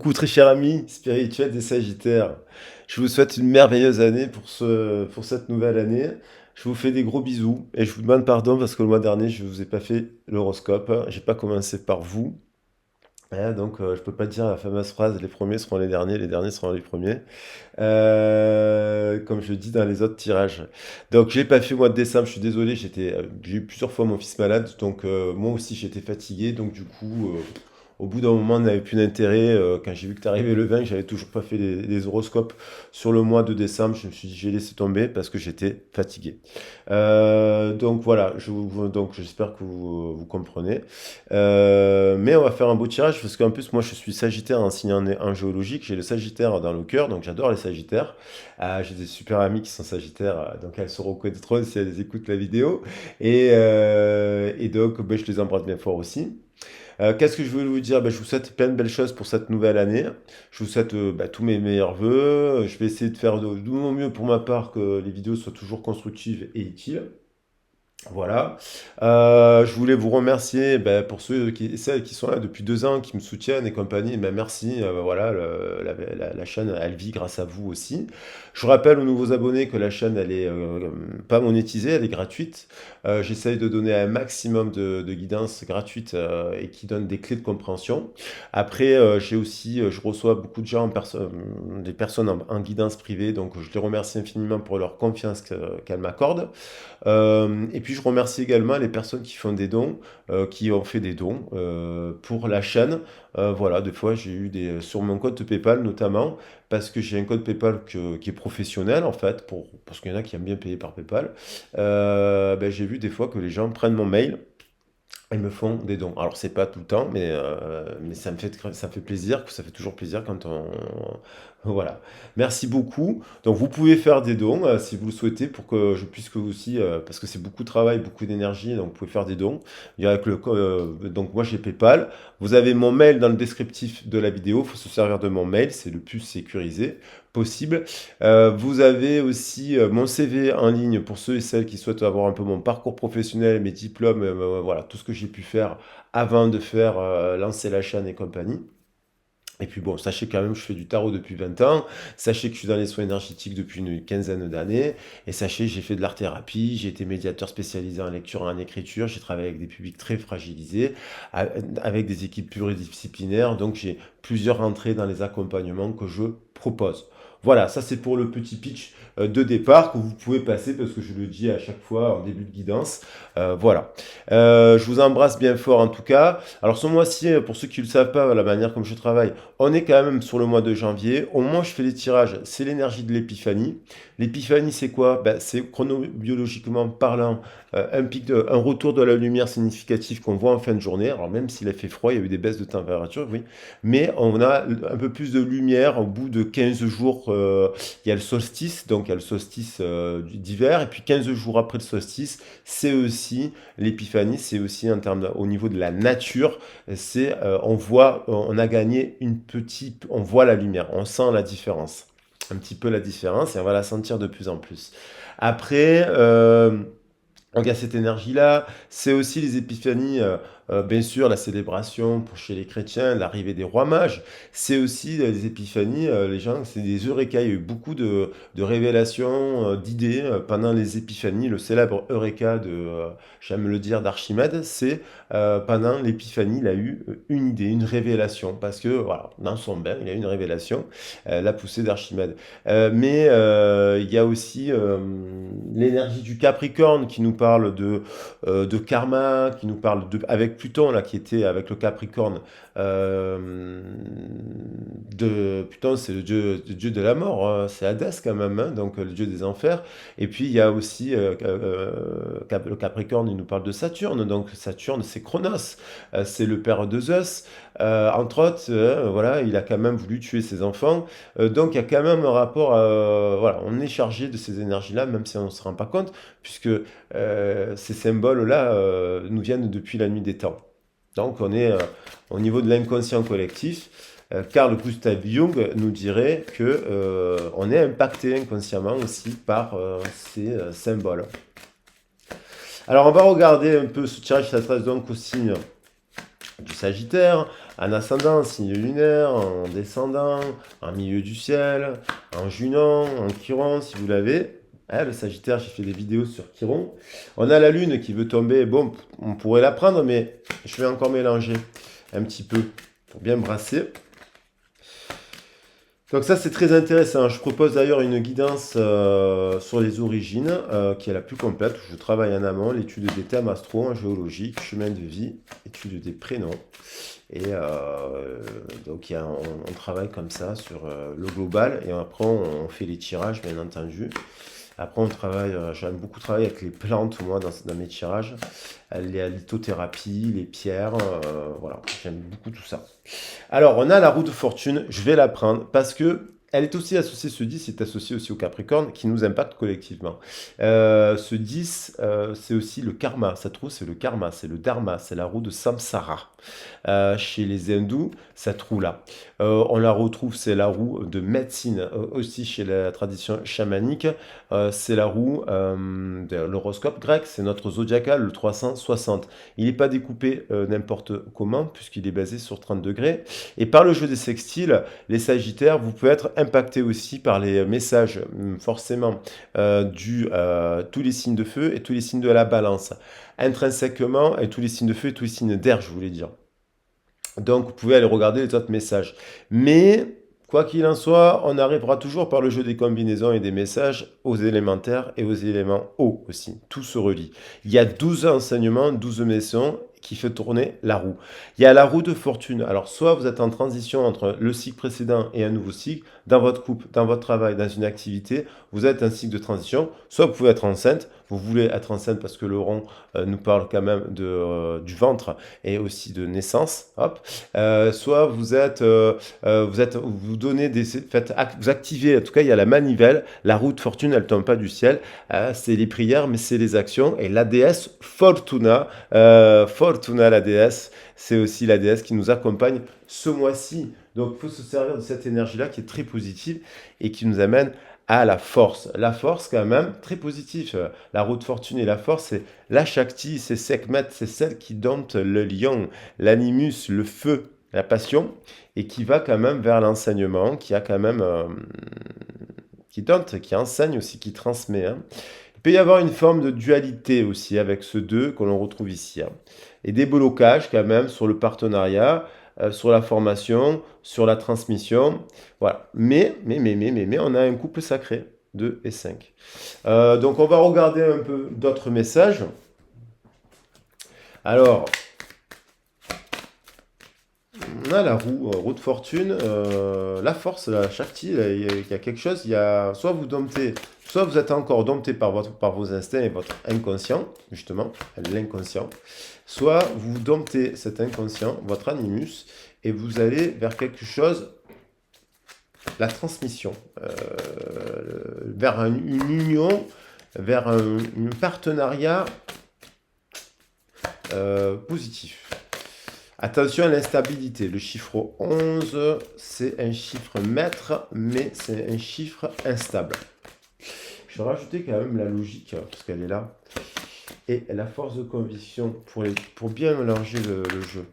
Coucou très cher ami spirituel des Sagittaires. Je vous souhaite une merveilleuse année pour cette nouvelle année. Je vous fais des gros bisous et je vous demande pardon parce que le mois dernier je ne vous ai pas fait l'horoscope. J'ai pas commencé par vous. Hein, donc je peux pas dire la fameuse phrase les premiers seront les derniers seront les premiers. Comme je dis dans les autres tirages. Donc je l'ai pas fait au mois de décembre, je suis désolé, j'ai eu plusieurs fois mon fils malade, donc moi aussi j'étais fatigué, donc du coup au bout d'un moment, on n'avait plus d'intérêt. Quand j'ai vu que tu arrivais le 20, j'avais toujours pas fait les horoscopes sur le mois de décembre. Je me suis dit, j'ai laissé tomber parce que j'étais fatigué. Donc voilà, donc j'espère que vous comprenez. Mais on va faire un beau tirage parce qu'en plus, moi, je suis Sagittaire en signe en géologique. J'ai le Sagittaire dans le cœur, donc j'adore les Sagittaires. J'ai des super amis qui sont Sagittaires, donc elles se reconnaîtront si elles écoutent la vidéo. Et donc, ben, je les embrasse bien fort aussi. Qu'est-ce que je voulais vous dire? Je vous souhaite plein de belles choses pour cette nouvelle année. Je vous souhaite tous mes meilleurs vœux. Je vais essayer de faire de mon mieux pour ma part que les vidéos soient toujours constructives et utiles. Voilà. Je voulais vous remercier pour ceux qui, celles qui sont là depuis 2 ans, qui me soutiennent et compagnie. Merci. Voilà, la chaîne, elle vit grâce à vous aussi. Je rappelle aux nouveaux abonnés que la chaîne, elle est pas monétisée, elle est gratuite. J'essaye de donner un maximum de guidance gratuite et qui donne des clés de compréhension. Après, j'ai aussi, je reçois beaucoup de gens, des personnes en guidance privée, donc je les remercie infiniment pour leur confiance qu'elles m'accordent. Et puis je remercie également les personnes qui font des dons, qui ont fait des dons pour la chaîne. Voilà, des fois j'ai eu sur mon compte PayPal notamment, parce que j'ai un code PayPal qui est professionnel en fait, parce qu'il y en a qui aiment bien payer par PayPal. J'ai vu des fois que les gens prennent mon mail. Ils me font des dons. Alors c'est pas tout le temps, mais ça me fait plaisir, ça fait toujours plaisir quand on... Voilà. Merci beaucoup. Donc vous pouvez faire des dons si vous le souhaitez pour que je puisse que vous aussi, parce que c'est beaucoup de travail, beaucoup d'énergie, donc vous pouvez faire des dons. Il y a avec donc moi j'ai PayPal. Vous avez mon mail dans le descriptif de la vidéo. Il faut se servir de mon mail, c'est le plus sécurisé possible. Vous avez aussi mon CV en ligne pour ceux et celles qui souhaitent avoir un peu mon parcours professionnel, mes diplômes, voilà, tout ce que j'ai pu faire avant de faire lancer la chaîne et compagnie. Et puis bon, sachez quand même que je fais du tarot depuis 20 ans, sachez que je suis dans les soins énergétiques depuis une quinzaine d'années, et sachez que j'ai fait de l'art-thérapie, j'ai été médiateur spécialisé en lecture et en écriture, j'ai travaillé avec des publics très fragilisés, avec des équipes pluridisciplinaires, donc j'ai plusieurs entrées dans les accompagnements que je propose. Voilà, ça c'est pour le petit pitch de départ que vous pouvez passer parce que je le dis à chaque fois en début de guidance. Voilà. Je vous embrasse bien fort en tout cas. Alors ce mois-ci, pour ceux qui ne le savent pas, la manière comme je travaille, on est quand même sur le mois de janvier. Au moment où je fais les tirages, c'est l'énergie de l'épiphanie. L'épiphanie, c'est quoi? C'est chronobiologiquement parlant, un retour de la lumière significatif qu'on voit en fin de journée. Alors même s'il a fait froid, il y a eu des baisses de température, oui. Mais on a un peu plus de lumière au bout de 15 jours. Il y a le solstice, donc il y a le solstice d'hiver. Et puis 15 jours après le solstice, c'est aussi l'épiphanie, c'est aussi au niveau de la nature, on a gagné on voit la lumière, on sent la différence, un petit peu la différence, et on va la sentir de plus en plus. Après, donc il y a cette énergie-là, c'est aussi les épiphanies, bien sûr la célébration pour chez les chrétiens, l'arrivée des rois mages, c'est aussi les épiphanies, les gens, c'est des eureka, il y a eu beaucoup de révélations, d'idées pendant les épiphanies, le célèbre eureka j'aime le dire, d'Archimède, c'est pendant l'épiphanie, il a eu une idée, une révélation, parce que voilà, dans son bain, il a eu une révélation, la poussée d'Archimède. Mais il y a aussi l'énergie du Capricorne qui nous parle de karma, qui nous parle avec Pluton, là, qui était avec le Capricorne. Pluton, c'est le dieu de la mort, hein, c'est Hadès quand même, hein, donc le dieu des enfers. Et puis il y a aussi le Capricorne, il nous parle de Saturne, donc Saturne, c'est Chronos, c'est le père de Zeus. Entre autres, voilà, il a quand même voulu tuer ses enfants. Donc il y a quand même un rapport, voilà, on est chargé de ces énergies-là, même si on ne se rend pas compte, puisque ces symboles-là nous viennent depuis la nuit des temps. Donc on est au niveau de l'inconscient collectif. Carl Gustav Jung nous dirait que on est impacté inconsciemment aussi par ces symboles. Alors on va regarder un peu ce tirage, ça s'adresse donc au signe du Sagittaire. en ascendant, signe lunaire, en descendant, en milieu du ciel, en Junon, en Chiron, si vous l'avez. Hein, le Sagittaire, j'ai fait des vidéos sur Chiron. On a la Lune qui veut tomber. Bon, on pourrait la prendre, mais je vais encore mélanger un petit peu pour bien brasser. Donc ça, c'est très intéressant. Je propose d'ailleurs une guidance sur les origines, qui est la plus complète, où je travaille en amont, l'étude des thèmes astro en géologie, chemin de vie, étude des prénoms. Et donc on travaille comme ça sur le global, et après on fait les tirages, bien entendu. Après, on travaille, j'aime beaucoup travailler avec les plantes, moi, dans mes tirages. La lithothérapie, les pierres, voilà, j'aime beaucoup tout ça. Alors, on a la roue de fortune, je vais la prendre parce que elle est aussi associée, ce 10 est associé aussi au Capricorne qui nous impacte collectivement. Ce 10, c'est aussi le karma, cette roue c'est le karma, c'est le dharma, c'est la roue de Samsara. Chez les hindous, cette roue-là. On la retrouve, c'est la roue de médecine, aussi chez la tradition chamanique. C'est la roue de l'horoscope grec, c'est notre zodiacal, le 360. Il n'est pas découpé n'importe comment, puisqu'il est basé sur 30 degrés. Et par le jeu des sextiles, les sagittaires, vous pouvez être impacté aussi par les messages, forcément, tous les signes de feu et tous les signes de la balance. Intrinsèquement, et tous les signes de feu et tous les signes d'air, je voulais dire. Donc, vous pouvez aller regarder les autres messages. Mais, quoi qu'il en soit, on arrivera toujours par le jeu des combinaisons et des messages aux élémentaires et aux éléments hauts aussi. Tout se relie. Il y a 12 enseignements, 12 maisons qui fait tourner la roue. Il y a la roue de fortune. Alors, soit vous êtes en transition entre le cycle précédent et un nouveau cycle, dans votre couple, dans votre travail, dans une activité, vous êtes un cycle de transition. Soit vous pouvez être enceinte, vous voulez être enceinte parce que le rond nous parle quand même du ventre et aussi de naissance. Hop. Soit vous donnez vous activez, en tout cas, il y a la manivelle, la roue de fortune, elle tombe pas du ciel. C'est les prières, mais c'est les actions. Et la déesse Fortuna, Fortuna, la déesse, c'est aussi la déesse qui nous accompagne ce mois-ci. Donc, il faut se servir de cette énergie-là qui est très positive et qui nous amène à la force. La force, quand même, très positif. La roue de fortune et la force, c'est la Shakti, c'est Sekhmet, c'est celle qui dompte le lion, l'animus, le feu, la passion, et qui va quand même vers l'enseignement, qui a quand même, qui dompte, qui enseigne aussi, qui transmet. Hein. Il peut y avoir une forme de dualité aussi avec ce 2 que l'on retrouve ici. Hein. Et des blocages quand même sur le partenariat, sur la formation, sur la transmission. Voilà. Mais, on a un couple sacré, 2 et 5. Donc on va regarder un peu d'autres messages. Alors, on a la roue de fortune, la force, la Shakti, il y a quelque chose, soit vous domptez, soit vous êtes encore dompté par vos instincts et votre inconscient, justement, l'inconscient, soit vous domptez cet inconscient, votre animus, et vous allez vers quelque chose, la transmission, vers une union, vers un partenariat positif. Attention à l'instabilité. Le chiffre 11, c'est un chiffre maître, mais c'est un chiffre instable. Je vais rajouter quand même la logique, parce qu'elle est là, et la force de conviction pour bien mélanger le jeu.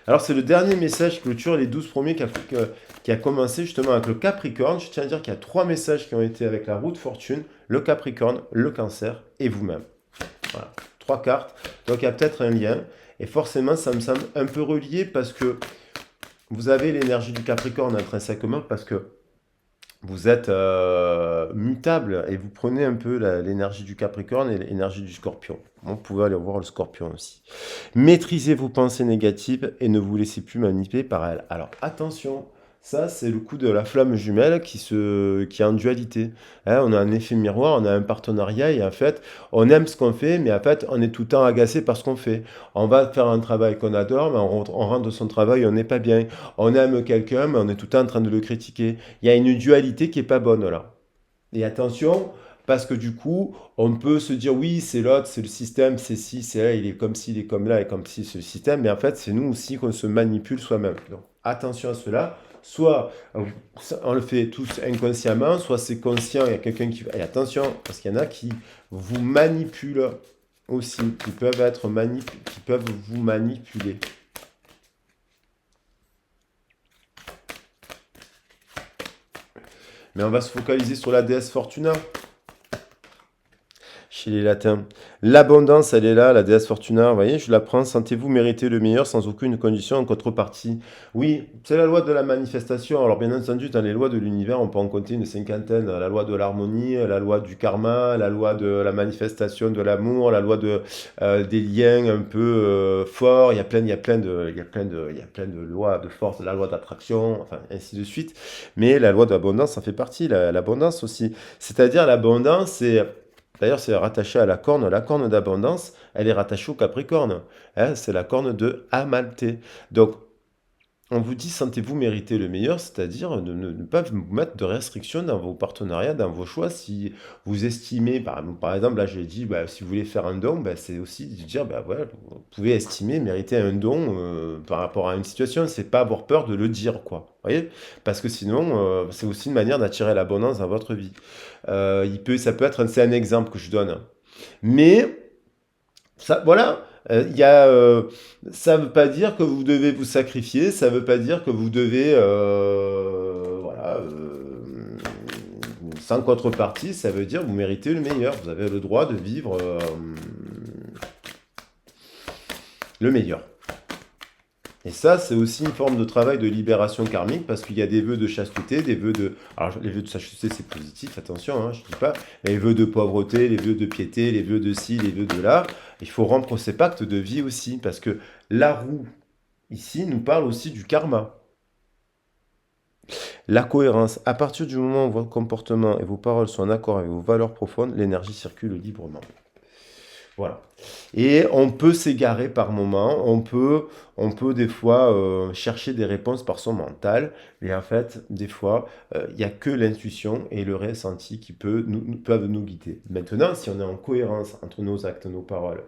Alors, c'est le dernier message clôture, les 12 premiers qui a commencé justement avec le Capricorne. Je tiens à dire qu'il y a 3 messages qui ont été avec la roue de fortune, le Capricorne, le Cancer et vous-même. Voilà. 3 cartes, donc il y a peut-être un lien, et forcément ça me semble un peu relié parce que vous avez l'énergie du Capricorne intrinsèquement parce que vous êtes mutable et vous prenez un peu l'énergie du Capricorne et l'énergie du Scorpion. Vous pouvez aller voir le Scorpion aussi. Maîtrisez vos pensées négatives et ne vous laissez plus manipuler par elles. Alors attention, ça c'est le coup de la flamme jumelle qui est en dualité. Hein, on a un effet miroir, on a un partenariat et en fait on aime ce qu'on fait, mais en fait on est tout le temps agacé par ce qu'on fait. On va faire un travail qu'on adore, mais on rentre de son travail, on n'est pas bien. On aime quelqu'un, mais on est tout le temps en train de le critiquer. Il y a une dualité qui est pas bonne là. Et attention, parce que du coup, on peut se dire oui, c'est l'autre, c'est le système, c'est ci, c'est là, il est comme ci, il est comme là, et comme ci, c'est le système, mais en fait, c'est nous aussi qu'on se manipule soi-même. Donc, attention à cela. Soit on le fait tous inconsciemment, soit c'est conscient, il y a quelqu'un qui... Et attention, parce qu'il y en a qui vous manipulent aussi, qui peuvent vous manipuler. Mais on va se focaliser sur la déesse Fortuna. Chez les latins. L'abondance, elle est là, la déesse Fortuna. Vous voyez, je la prends. Sentez-vous mériter le meilleur sans aucune condition en contrepartie. Oui, c'est la loi de la manifestation. Alors, bien entendu, dans les lois de l'univers, on peut en compter une cinquantaine. La loi de l'harmonie, la loi du karma, la loi de la manifestation de l'amour, la loi des liens un peu forts. Il y a plein de lois de force, la loi d'attraction, enfin, ainsi de suite. Mais la loi de l'abondance, ça fait partie. L'abondance aussi. C'est-à-dire, l'abondance, c'est. D'ailleurs, c'est rattaché à la corne. La corne d'abondance, elle est rattachée au Capricorne. Hein, c'est la corne de Amalthée. Donc, on vous dit, sentez-vous mériter le meilleur, c'est-à-dire de ne pas vous mettre de restrictions dans vos partenariats, dans vos choix. Si vous estimez, par exemple, là j'ai dit, bah, si vous voulez faire un don, bah, c'est aussi de dire, bah, voilà, vous pouvez estimer, mériter un don par rapport à une situation. C'est pas avoir peur de le dire, quoi. Vous voyez? Parce que sinon, c'est aussi une manière d'attirer l'abondance dans votre vie. Ça peut être, c'est un exemple que je donne. Mais ça, voilà, ça ne veut pas dire que vous devez vous sacrifier, ça ne veut pas dire que vous devez, voilà, sans contrepartie, ça veut dire que vous méritez le meilleur. Vous avez le droit de vivre le meilleur. Et ça, c'est aussi une forme de travail de libération karmique parce qu'il y a des vœux de chasteté, des vœux de... Alors, les vœux de chasteté, c'est positif, attention, hein, je ne dis pas. Les vœux de pauvreté, les vœux de piété, les vœux de ci, les vœux de là. Il faut rompre ces pactes de vie aussi parce que la roue, ici, nous parle aussi du karma. La cohérence. À partir du moment où votre comportement et vos paroles sont en accord avec vos valeurs profondes, l'énergie circule librement. Voilà. Et on peut s'égarer par moment, on peut des fois chercher des réponses par son mental, mais en fait, des fois, il n'y a que l'intuition et le ressenti qui peuvent nous guider. Maintenant, si on est en cohérence entre nos actes, nos paroles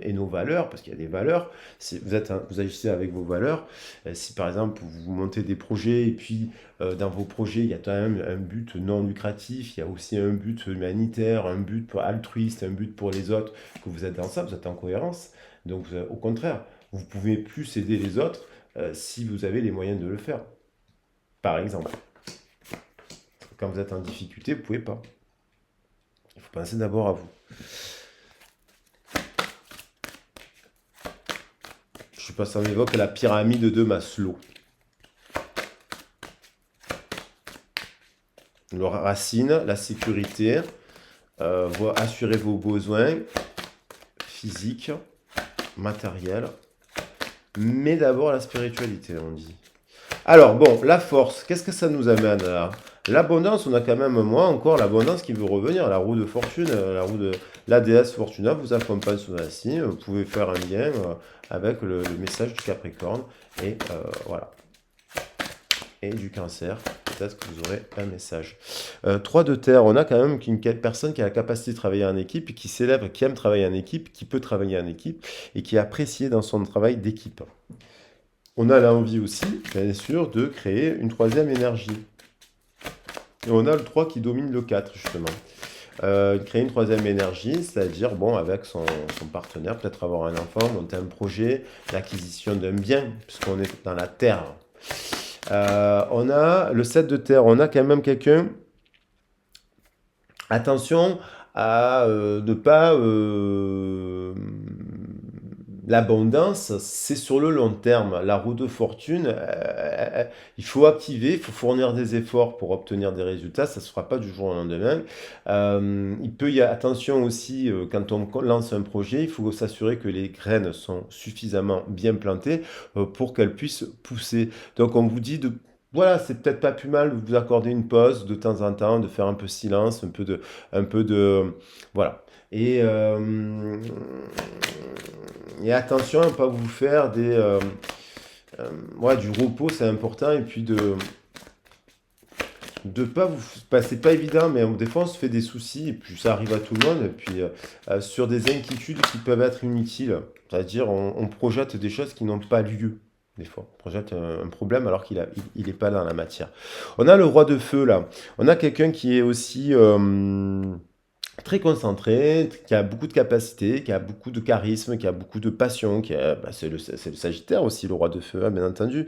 et nos valeurs, parce qu'il y a des valeurs, si vous agissez avec vos valeurs, si par exemple vous montez des projets et puis dans vos projets, il y a quand même un but non lucratif, il y a aussi un but humanitaire, un but altruiste, un but pour les autres, que vous êtes dans ça, vous êtes en cohérence. Donc, au contraire, vous pouvez plus aider les autres si vous avez les moyens de le faire. Par exemple, quand vous êtes en difficulté, vous ne pouvez pas. Il faut penser d'abord à vous. Je sais pas si on évoque la pyramide de Maslow. Le racine, la sécurité, assurer vos besoins physiques, matériels, mais d'abord la spiritualité, on dit. Alors, bon, la force, qu'est-ce que ça nous amène là? L'abondance, on a quand même, moi, encore l'abondance qui veut revenir. La roue de fortune, la roue de la déesse Fortuna vous accompagne sur la signe. Vous pouvez faire un lien avec le message du Capricorne. Et voilà. Et du Cancer. Peut-être que vous aurez un message. 3 de terre, on a quand même une personne qui a la capacité de travailler en équipe, qui célèbre, qui aime travailler en équipe, qui peut travailler en équipe et qui est apprécié dans son travail d'équipe. On a l'envie aussi, bien sûr, de créer une troisième énergie. Et on a le 3 qui domine le 4, justement. Créer une troisième énergie, c'est-à-dire, bon, avec son partenaire, peut-être avoir un enfant, monter un projet, l'acquisition d'un bien, puisqu'on est dans la terre. On a le 7 de terre, on a quand même quelqu'un. Attention à ne pas... L'abondance, c'est sur le long terme. La roue de fortune, il faut activer, il faut fournir des efforts pour obtenir des résultats. Ça ne se fera pas du jour au lendemain. Attention aussi, quand on lance un projet, il faut s'assurer que les graines sont suffisamment bien plantées pour qu'elles puissent pousser. Donc on vous dit de... Voilà, c'est peut-être pas plus mal de vous accorder une pause de temps en temps, de faire un peu silence, un peu de, voilà. Et attention à ne pas vous faire du repos, c'est important. Et puis de pas vous... c'est pas évident, mais des fois on se fait des soucis, et puis ça arrive à tout le monde, et puis sur des inquiétudes qui peuvent être inutiles. C'est-à-dire on projette des choses qui n'ont pas lieu. Des fois, on projette un problème alors qu'il n'est pas dans la matière. On a le roi de feu là. On a quelqu'un qui est aussi très concentré, qui a beaucoup de capacité, qui a beaucoup de charisme, qui a beaucoup de passion, c'est le Sagittaire aussi, le roi de feu, hein, bien entendu,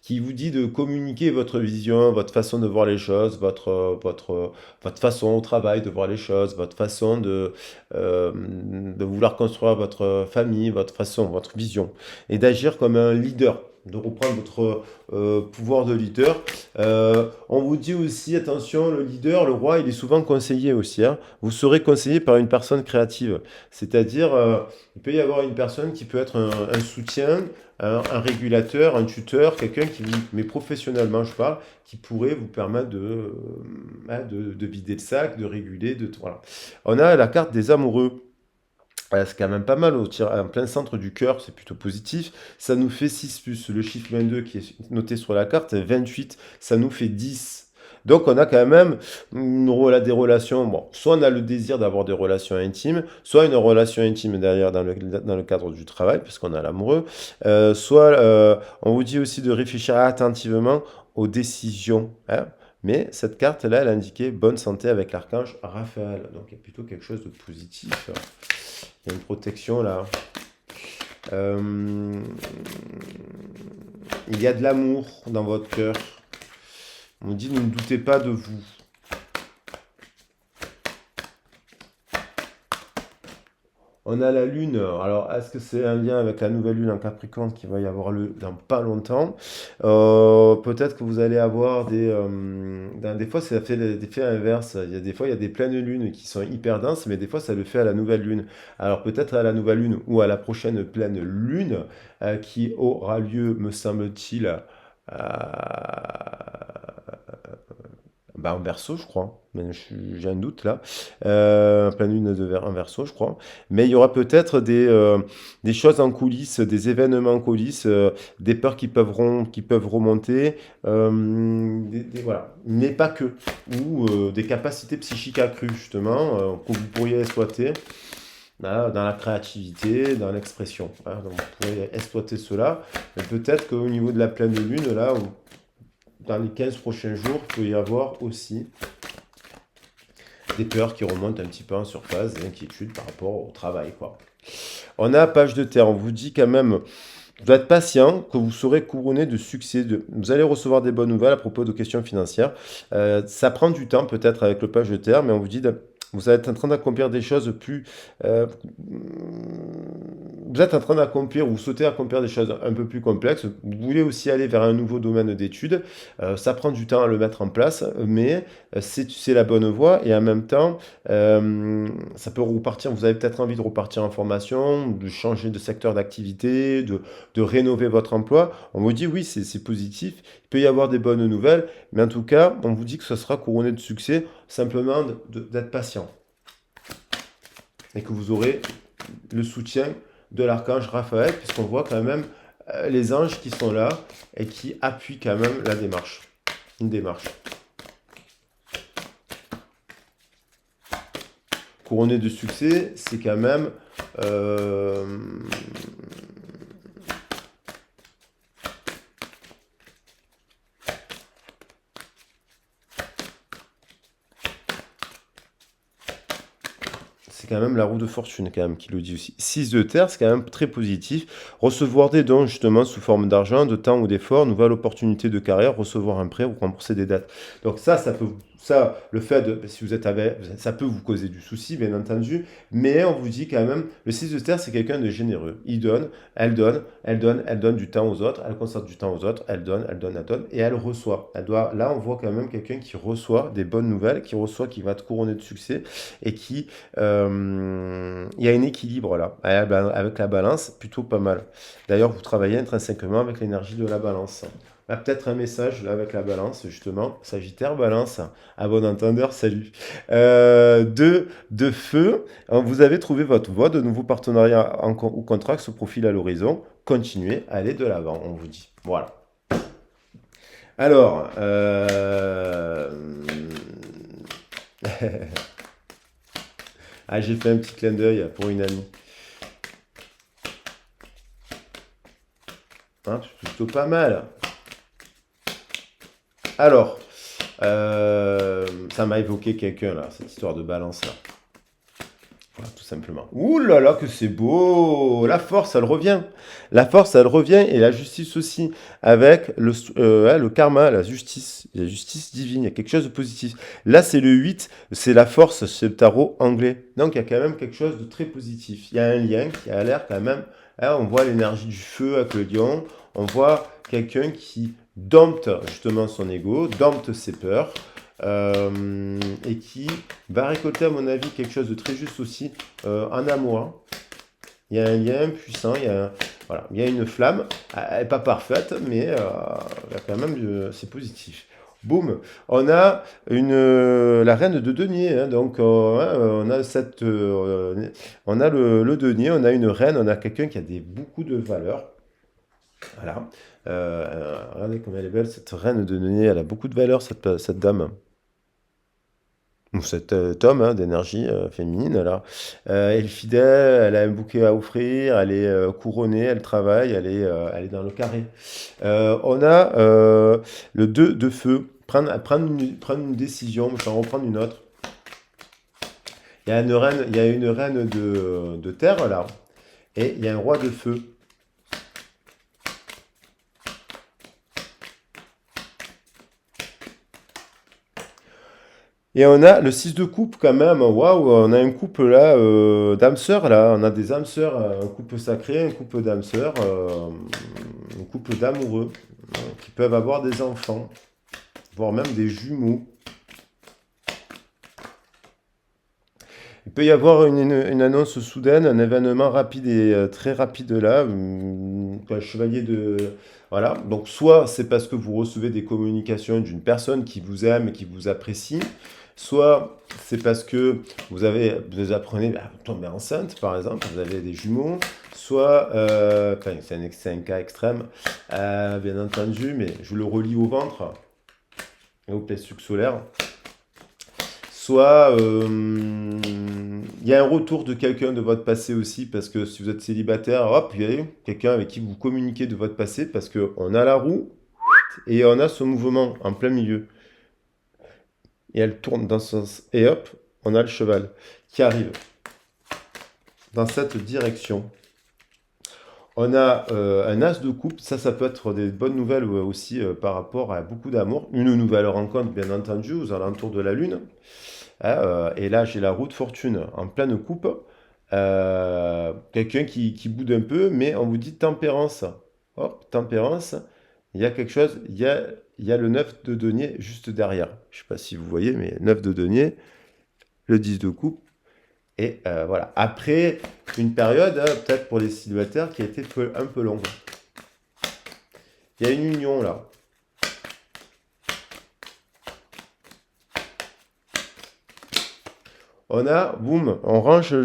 qui vous dit de communiquer votre vision, votre façon de voir les choses, votre façon au travail de voir les choses, votre façon de vouloir construire votre famille, votre façon, votre vision, et d'agir comme un leader, de reprendre votre pouvoir de leader. On vous dit aussi, attention, le leader, le roi, il est souvent conseillé aussi, hein. Vous serez conseillé par une personne créative. C'est-à-dire, il peut y avoir une personne qui peut être un soutien, un régulateur, un tuteur, quelqu'un qui, mais professionnellement, je parle, qui pourrait vous permettre de vider le sac, de réguler, voilà. On a la carte des amoureux. C'est quand même pas mal en plein centre du cœur, c'est plutôt positif. Ça nous fait 6 plus le chiffre 22 qui est noté sur la carte, 28, ça nous fait 10. Donc on a quand même des relations, bon, soit on a le désir d'avoir des relations intimes, soit une relation intime derrière dans le cadre du travail, puisqu'on a l'amoureux, soit on vous dit aussi de réfléchir attentivement aux décisions, hein. Mais cette carte-là, elle indiquait bonne santé avec l'archange Raphaël. Donc il y a plutôt quelque chose de positif. Il y a une protection là. Euh, il y a de l'amour dans votre cœur. On dit ne doutez pas de vous. On a la lune. Alors, est-ce que c'est un lien avec la nouvelle lune en Capricorne qui va y avoir dans pas longtemps? Peut-être que vous allez avoir des fois, ça fait l'effet inverse. Des fois, il y a des pleines lunes qui sont hyper denses, mais des fois, ça le fait à la nouvelle lune. Alors, peut-être à la nouvelle lune ou à la prochaine pleine lune qui aura lieu, me semble-t-il, en verso, je crois. Mais j'ai un doute là. Pleine lune en verso, je crois. Mais il y aura peut-être des choses en coulisses, des événements en coulisses, des peurs qui peuvent remonter, voilà. Mais pas que. Ou des capacités psychiques accrues, justement, que vous pourriez exploiter là, dans la créativité, dans l'expression, hein. Donc vous pourriez exploiter cela. Mais peut-être qu'au niveau de la pleine lune, là, dans les 15 prochains jours, il peut y avoir aussi des peurs qui remontent un petit peu en surface, des inquiétudes par rapport au travail, quoi. On a page de terre, on vous dit quand même, vous êtes patient, que vous serez couronné de succès. Vous allez recevoir des bonnes nouvelles à propos de questions financières. Ça prend du temps peut-être avec le page de terre, mais on vous dit vous êtes en train d'accomplir des choses plus. Vous êtes en train d'accomplir, ou vous souhaitez accomplir des choses un peu plus complexes. Vous voulez aussi aller vers un nouveau domaine d'études. Ça prend du temps à le mettre en place, mais c'est la bonne voie. Et en même temps, ça peut repartir. Vous avez peut-être envie de repartir en formation, de changer de secteur d'activité, de rénover votre emploi. On vous dit oui, c'est positif. Il peut y avoir des bonnes nouvelles, mais en tout cas, on vous dit que ce sera couronné de succès, simplement d'être patient. Et que vous aurez le soutien de l'archange Raphaël, puisqu'on voit quand même les anges qui sont là et qui appuient quand même la démarche. Une démarche. Couronné de succès, c'est quand même c'est quand même la roue de fortune quand même qui le dit aussi. 6 de terre, c'est quand même très positif. Recevoir des dons justement sous forme d'argent, de temps ou d'effort, nouvelle opportunité de carrière, recevoir un prêt ou rembourser des dettes. Donc le fait de, si vous êtes avec, ça peut vous causer du souci bien entendu, mais on vous dit quand même, le 6 de terre c'est quelqu'un de généreux. Il donne, elle donne, elle donne du temps aux autres, elle consacre du temps aux autres, elle donne, et elle reçoit. Là on voit quand même quelqu'un qui reçoit des bonnes nouvelles, qui va être couronné de succès et qui il y a un équilibre là, avec la balance, plutôt pas mal. D'ailleurs, vous travaillez intrinsèquement avec l'énergie de la balance. Peut-être un message là avec la balance, justement. Sagittaire, balance, à bon entendeur, salut. De feu, vous avez trouvé votre voie, de nouveaux partenariats ou contrats se profilent à l'horizon. Continuez, allez de l'avant, on vous dit. Voilà. Alors, j'ai fait un petit clin d'œil pour une amie. Hein, c'est plutôt pas mal. Alors, ça m'a évoqué quelqu'un là, cette histoire de balance là. simplement. Ouh là là, que c'est beau! La force, elle revient. La force, elle revient et la justice aussi, avec le karma, la justice divine. Il y a quelque chose de positif. Là, c'est le 8, c'est la force, c'est le tarot anglais. Donc, il y a quand même quelque chose de très positif. Il y a un lien qui a l'air quand même. Hein, on voit l'énergie du feu avec le lion. On voit quelqu'un qui dompte justement son ego, dompte ses peurs. Et qui va récolter, à mon avis, quelque chose de très juste aussi en amour. Hein. Il y a un lien puissant, voilà, il y a une flamme. Elle n'est pas parfaite, mais il y a quand même, c'est positif. Boum, on a la reine de denier. Hein, donc, on a on a le denier, on a une reine, on a quelqu'un qui a beaucoup de valeur. Voilà. Regardez comme elle est belle, cette reine de denier. Elle a beaucoup de valeur, cette dame. Ou cet homme hein, d'énergie féminine, là. Elle est fidèle, elle a un bouquet à offrir, elle est couronnée, elle travaille, elle est dans le carré. On a le 2 de feu, prendre une décision, je vais en reprendre une autre. Il y a une reine de terre, là, et il y a un roi de feu. Et on a le 6 de coupe quand même, waouh, on a un couple là, d'âmes sœurs là, on a des âmes sœurs, un couple sacré, un couple d'âmes sœurs, un couple d'amoureux qui peuvent avoir des enfants, voire même des jumeaux. Il peut y avoir une annonce soudaine, un événement rapide et très rapide là, un chevalier de... Voilà, donc soit c'est parce que vous recevez des communications d'une personne qui vous aime et qui vous apprécie, soit c'est parce que vous apprenez à tomber enceinte, par exemple, vous avez des jumeaux, soit, enfin c'est un cas extrême, bien entendu, mais je le relie au ventre et au plexus solaire. Soit il y a un retour de quelqu'un de votre passé aussi, parce que si vous êtes célibataire, hop, il y a quelqu'un avec qui vous communiquez de votre passé, parce qu'on a la roue et on a ce mouvement en plein milieu. Et elle tourne dans ce sens. Et hop, on a le cheval qui arrive dans cette direction. On a un as de coupe, ça peut être des bonnes nouvelles aussi par rapport à beaucoup d'amour. Une nouvelle rencontre, bien entendu, aux alentours de la Lune. Et là, j'ai la roue de fortune en pleine coupe. Quelqu'un qui boude un peu, mais on vous dit tempérance. Hop, tempérance. Il y a quelque chose, il y a le 9 de denier juste derrière. Je ne sais pas si vous voyez, mais 9 de denier, le 10 de coupe. Et voilà. Après, une période, peut-être pour les célibataires, qui a été un peu longue. Il y a une union là. On a, boum, on range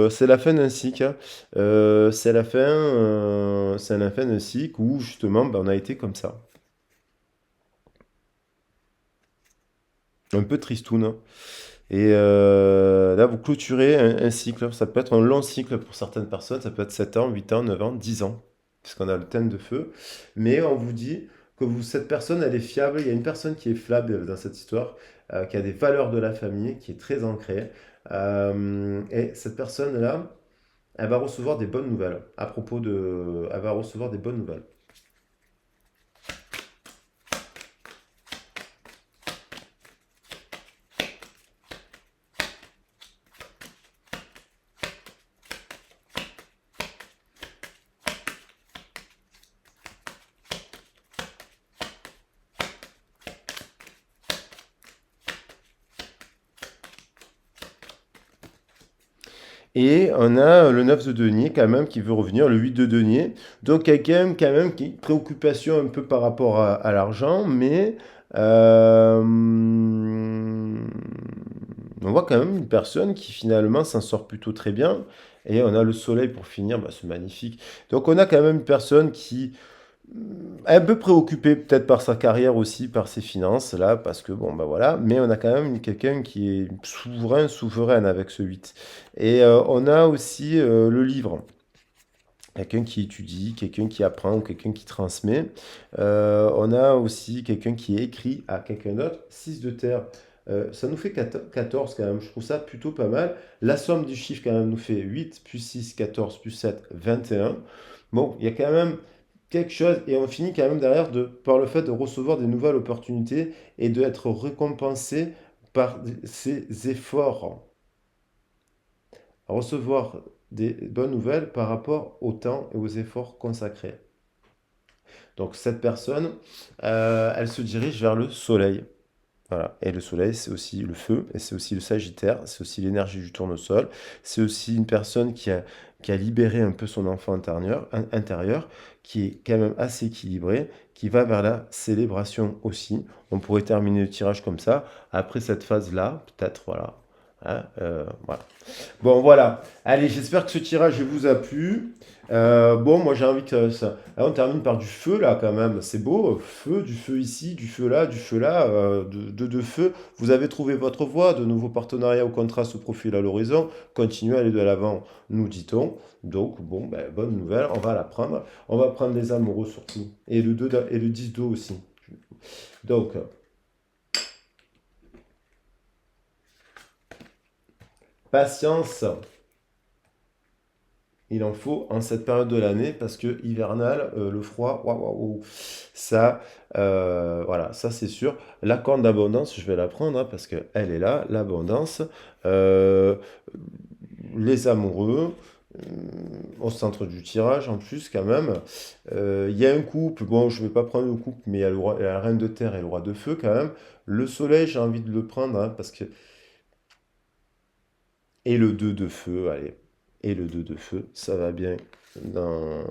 c'est la fin d'un cycle. Hein. C'est la fin d'un cycle où justement, ben, on a été comme ça. Un peu tristoun. Hein. Et là, vous clôturez un cycle. Ça peut être un long cycle pour certaines personnes. Ça peut être 7 ans, 8 ans, 9 ans, 10 ans. Puisqu'on a le thème de feu. Mais on vous dit que cette personne, elle est fiable. Il y a une personne qui est fiable dans cette histoire, qui a des valeurs de la famille, qui est très ancrée. Et cette personne-là, elle va recevoir des bonnes nouvelles. Elle va recevoir des bonnes nouvelles. Et on a le 9 de denier quand même qui veut revenir, le 8 de denier. Donc quelqu'un quand même qui a une préoccupation un peu par rapport à l'argent, mais on voit quand même une personne qui finalement s'en sort plutôt très bien. Et on a le soleil pour finir, bah, c'est magnifique. Donc on a quand même une personne qui un peu préoccupé peut-être par sa carrière aussi, par ses finances, là, parce que bon, bah voilà, mais on a quand même quelqu'un qui est souveraine avec ce 8. Et on a aussi le livre. Quelqu'un qui étudie, quelqu'un qui apprend ou quelqu'un qui transmet. On a aussi quelqu'un qui écrit à quelqu'un d'autre. 6 de terre. Ça nous fait 14 quand même, je trouve ça plutôt pas mal. La somme du chiffre quand même nous fait 8 plus 6, 14 plus 7, 21. Bon, il y a quand même quelque chose, et on finit quand même derrière par le fait de recevoir des nouvelles opportunités et d'être récompensé par ses efforts. Recevoir des bonnes nouvelles par rapport au temps et aux efforts consacrés. Donc cette personne, elle se dirige vers le soleil. Voilà. Et le soleil, c'est aussi le feu, et c'est aussi le sagittaire, c'est aussi l'énergie du tournesol, c'est aussi une personne qui a libéré un peu son enfant intérieur, qui est quand même assez équilibré, qui va vers la célébration aussi. On pourrait terminer le tirage comme ça. Après cette phase-là, peut-être, voilà. Hein, voilà. Bon, voilà. Allez, j'espère que ce tirage vous a plu. Bon, moi j'ai envie que ça. Là, on termine par du feu là quand même. C'est beau. Feu, du feu ici, du feu là, du feu là, de feu. Vous avez trouvé votre voie, de nouveaux partenariats au contrat se profilent à l'horizon. Continuez à aller de l'avant, nous dit-on. Donc, bon, ben, bonne nouvelle, on va la prendre. On va prendre les amoureux surtout. Et le 2 et le 10 d'eau aussi. Donc, patience. Il en faut en cette période de l'année parce que hivernal, le froid, waouh, waouh, ça, voilà, ça c'est sûr. La corne d'abondance, je vais la prendre hein, parce qu'elle est là, l'abondance. Euh, les amoureux, au centre du tirage en plus quand même. Il y a un couple, bon, je ne vais pas prendre le couple, mais il y a la reine de terre et le roi de feu quand même. Le soleil, j'ai envie de le prendre hein, parce que et le 2 de feu, allez. Et le 2 de feu, ça va bien dans,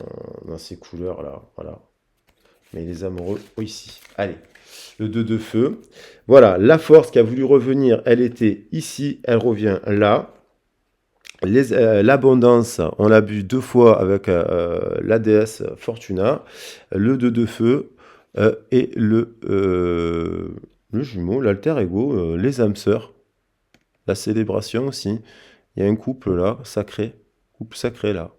dans ces couleurs-là. Voilà. Mais les amoureux, ici. Allez. Le 2 de feu. Voilà. La force qui a voulu revenir, elle était ici. Elle revient là. L'abondance, on l'a bu 2 fois avec la déesse Fortuna. Le 2 de feu et le jumeau, l'alter ego, les âmes sœurs. La célébration aussi. Il y a un couple là, sacré. Couple sacré là.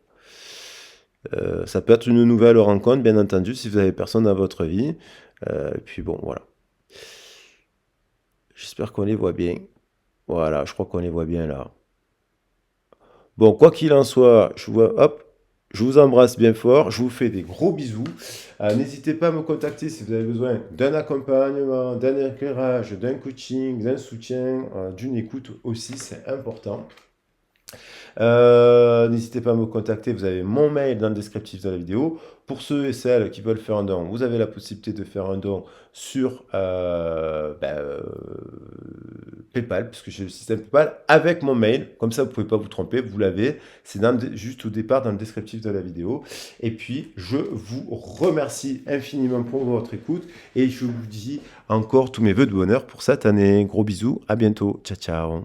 Ça peut être une nouvelle rencontre, bien entendu, si vous avez personne dans votre vie. Et puis bon, voilà. J'espère qu'on les voit bien. Voilà, je crois qu'on les voit bien là. Bon, quoi qu'il en soit, je vous embrasse bien fort, je vous fais des gros bisous. N'hésitez pas à me contacter si vous avez besoin d'un accompagnement, d'un éclairage, d'un coaching, d'un soutien, d'une écoute aussi, c'est important. N'hésitez pas à me contacter, vous avez mon mail dans le descriptif de la vidéo. Pour ceux et celles qui veulent faire un don, vous avez la possibilité de faire un don sur PayPal, puisque j'ai le système PayPal, avec mon mail. Comme ça, vous ne pouvez pas vous tromper, vous l'avez. C'est juste au départ dans le descriptif de la vidéo. Et puis, je vous remercie infiniment pour votre écoute et je vous dis encore tous mes vœux de bonheur pour cette année. Gros bisous, à bientôt. Ciao, ciao.